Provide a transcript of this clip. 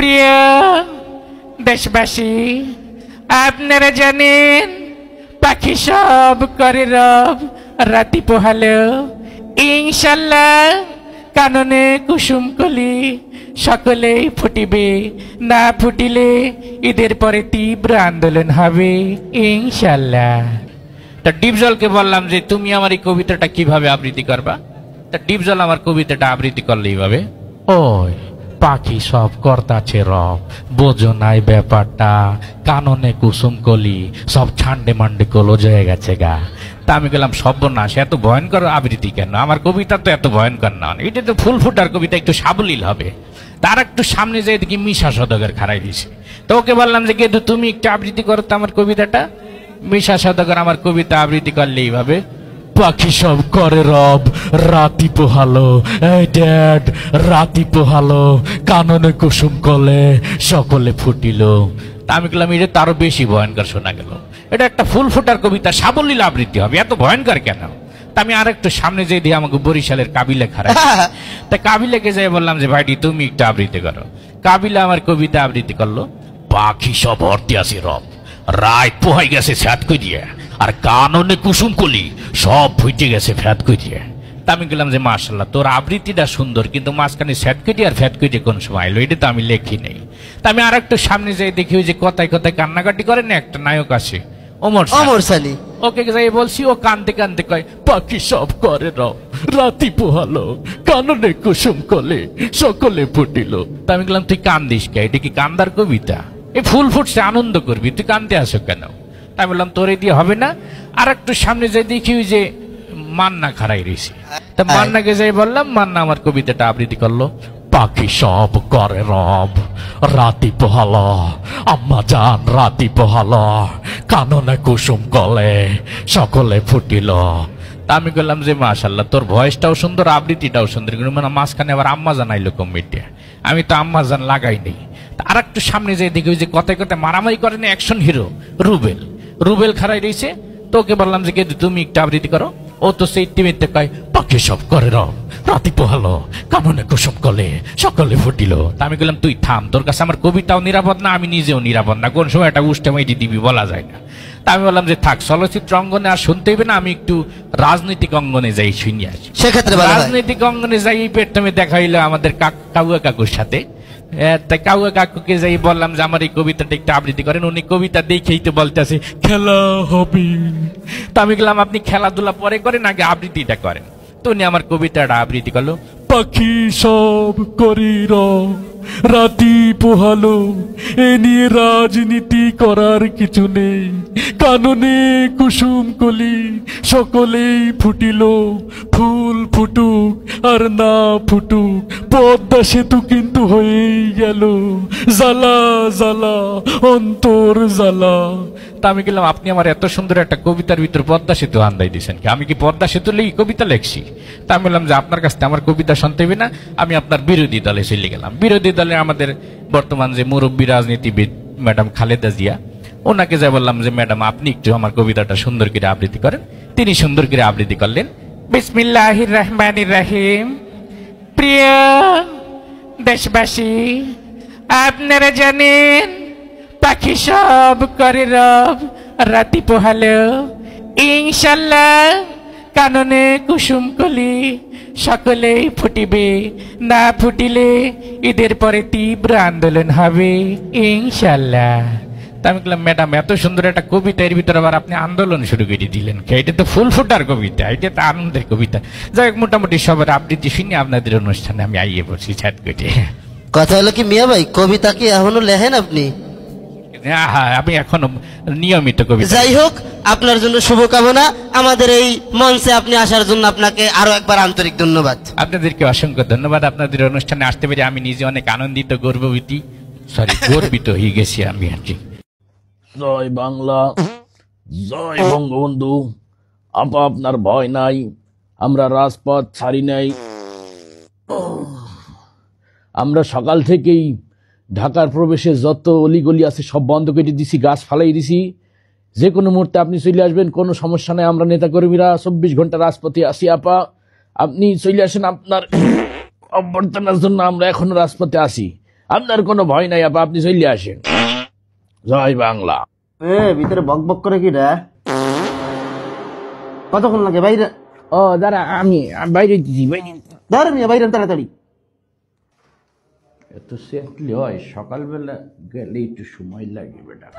প্রিয় দেশবাসী, আপনারা জানেন পাখি সব করে রব, রাতি পোহালো ইনশাল্লাহ কাননে কুসুম কলি সকলেই ফুটিবে, না ফুটিলে ঈদের পরে তীব্র আন্দোলন হবে ইনশাল্লাহ। তা ডিপজলকে বললাম যে তুমি আমার এই কবিতাটা কিভাবে আবৃত্তি করবা। তা ডিপজল আমার কবিতাটা আবৃত্তি করলে এইভাবে, ওই পাখি সব কর্তাছে রব, বোঝো নাই ব্যাপারটা, কাননে কুসুম কলি সব ছান্ডে মান্ডে কলজ হয়ে গেছে গা। তা আমি গেলাম সর্বনাশ, এত ভয়ঙ্কর আবৃত্তি কেন, আমার কবিতা তো এত ভয়ঙ্কর না, এটা তো ফুল ফুটার কবিতা, একটু সাবলীল হবে। তার একটু সামনে যাই দেখি মিশা সদগর খাড়াই দিছে। তো ওকে বললাম যে গেদু তুমি একটু আবৃত্তি করো তো আমার কবিতাটা। মিশা সদগর আমার কবিতা আবৃত্তি করলে এইভাবে, পাখি সব করে রব, রাতি পোহালো, এই ড্যাড রাতি পোহালো, কাননে কুসুম কলে সকলে ফুটিল। তা আমি বললাম এটা তো আরো বেশি ভয়ঙ্কর শোনা গেল, এটা একটা ফুল ফুটার কবিতা, সাবলীল আবৃত্তি হবে, এত ভয়ঙ্কর কেন। তা আমি আর একটু সামনে যেয়ে দিয়ে আমাকে বরিশালের কাবিলে খারাপ। তা কাবিলাকে যাই বললাম যে ভাইটি তুমি একটু আবৃত্তি করো। কাবিলা আমার কবিতা আবৃত্তি করলো, পাখি সব অর্থে আছে রব, রাত পোহাই গেছে স্যাট কই দিয়ে, আর কাননে কুসুম কলি সব ফুটে গেছে ফ্যাট কই দিয়ে। তা আমি গেলাম যে মাশাল্লাহ তোর আবৃত্তিটা সুন্দর, কিন্তু মাঝখানে স্যাট কেটে আর ফ্যাট কেটে কোন সময় এলো, এটা তো আমি লেখি নেই। তা আমি আর একটু সামনে যাই দেখি ওই যে কথায় কথায় কান্নাকাটি করে না একটা নায়ক আছে, ওমর সানি, ওকে যাই বলছি, ও কান্দতে কান্দতে কয় পাখি সব করে রব, রাতি পোহালো, কাননে কুসুম কলে সকলে ফুটিল। তা আমি গেলাম তুই কান্দিস কে, এটা কি কান্দার কবিতা, এই ফুল ফুটছে আনন্দ করবি, তুই কান্দতে আসো কেন। তাই বললাম তোরে দিয়ে হবে না। আর একটু সামনে যাই দেখি ওই যে মান্না খাড়াই রয়েছে। তা মান্নাকে যাই বললাম, মান্না আমার কবিতাটা আবৃত্তি করলো, পাখি সব করে রব, রাতি পোহালো, আম্মা জান রাতি পোহালো, কাননে কুসুম কলে সকলে ফুটিল। তা আমি বললাম যে মাশাল্লাহ তোর ভয়েসটাও সুন্দর, আবৃত্তিটাও সুন্দর, কিন্তু মানে মাঝখানে আবার আম্মা জান আইলো কমিটি, আমি তো আম্মা জান লাগাই নেই। আর একটু সামনে যাই দেখি ওই যে কথায় কথায় মারামারি করেন অ্যাকশন হিরো রুবেল, রুবেল খাড়াই রয়েছে। তোকে বললাম যে তুমি একটু আবৃত্তি করো। ও তো সেই টিমিতে কয় পাখি সব করে রব, রাতি পোহালো, কাননে কুসুম কলে সকলে ফুটিল। তা আমি বললাম তুই থাম, তোর কাছে আমার কবিতাও নিরাপদ না, আমি নিজেও নিরাপদ না, কোন সময় একটা উষ্ঠে মাইটি দিবি বলা যায় না। তা আমি বললাম যে থাক, চলচ্চিত্র অঙ্গনে আর শুনতে হবে না, আমি একটু রাজনৈতিক অঙ্গনে যাই শুনি আসি। সেক্ষেত্রে রাজনৈতিক অঙ্গনে যাই প্রথমে দেখা হইলো আমাদের কাউয়া কাকুর সাথে। তাই কাউয়া কাকুকে যাই বললাম যে আমার এই কবিতাটা একটু আবৃত্তি করেন। উনি কবিতা দেখেই তো বলতেছে খেলা হবে। তা আমি বললাম আপনি খেলাধুলা পরে করেন, আগে আবৃত্তিটা করেন। তো উনি আমার কবিতাটা আবৃত্তি করলো, পাখি সব করি রব, রাতি পোহালো, এ নিয়ে রাজনীতি করার কিছু নেই, কাননে কুসুম কলি সকলেই ফুটিল, ফুল ফুটুক আর না ফুটুক পদ্মা সেতু কিন্তু হয়েই গেল, জ্বালা জ্বালা অন্তর জ্বালা। তা আমি গেলাম আপনি আমার এত সুন্দর একটা কবিতার ভিতর পদ্মা সেতু আন্দাই দিয়েছেন কি, আমি কি পদ্মা সেতু লেগে কবিতা লেখছি। তা আমি বললাম যে আপনার কাছ থেকে আমার কবিতা শুনতে হবে না, আমি আপনার বিরোধী দলে চলে গেলাম। বিরোধী দলে আমাদের বর্তমান যে মুরব্বী রাজনীতিবিদ ম্যাডাম খালেদা জিয়া, ওনাকে যা বললাম যে ম্যাডাম আপনি একটু আমার কবিতাটা সুন্দর করে আবৃত্তি করেন। তিনি সুন্দর করে আবৃত্তি করলেন, বিসমিল্লাহির রহমানির রহিম। প্রিয় দেশবাসী, আপনারা জানেন পাখি সব করে রব, রাতি পোহালো ইনশাল্লাহ কাননে কুসুম কলি সকলেই ফুটিবে, না ফুটিলে ঈদের পরে তীব্র আন্দোলন হবে ইনশাল্লাহ। তা আমি বললাম ম্যাডাম এত সুন্দর একটা কবিতা, এর ভিতরে আবার আপনি আন্দোলন শুরু করে দিলেন, এটা তো ফুল ফুটার কবিতা, এটা তো আনন্দের কবিতা। যাই হোক, মোটামুটি সবার আবৃত্তি শুনে আপনাদের অনুষ্ঠানে আমি আইয়ে পড়ছি ছাদ কেটে। কথা হলো কি মিয়া ভাই, কবিতা কি এখনো লেখেন আপনি? হ্যাঁ, আমি এখনো নিয়মিত কবিতা। যাই হোক, আপনার জন্য শুভকামনা। আমাদের এই মঞ্চে আপনি আসার জন্য আপনাকে আরো একবার আন্তরিক ধন্যবাদ। আপনাদেরকে অসংখ্য ধন্যবাদ। আপনাদের অনুষ্ঠানে আসতে পেরে আমি নিজে অনেক আনন্দিত, গর্বিত হয়ে গেছি আমি আর কি। জয় বাংলা, জয় বঙ্গবন্ধু। আপা আপনার ভয় নাই, আমরা রাজপথ ছাড়ি নাই। আমরা সকাল থেকেই ঢাকার প্রবেশে যত অলিগলি আছে সব বন্ধ করে দিছি, গাছ ফালাই দিছি। যে কোনো মুহূর্তে আপনি চলে আসবেন, কোনো সমস্যা নাই। আমরা নেতাকর্মীরা 24 ঘন্টা রাজপথে আসি। আপা আপনি চলে আসেন, আপনার অভ্যর্থনার জন্য আমরা এখনো রাজপথে আসি। আপনার কোনো ভয় নাই আপা, আপনি চলে আসেন। জয় বাংলা। ভিতরে বক বক করে কি রে? কতক্ষণ লাগে বাইরে? ও দাঁড়া, আমি বাইরে দিছি, বাইরে। ধরে মিয়া বাইরে তাড়াতাড়ি। এত সেটলি হয়, সকালবেলা গেলে একটু সময় লাগে বেটা।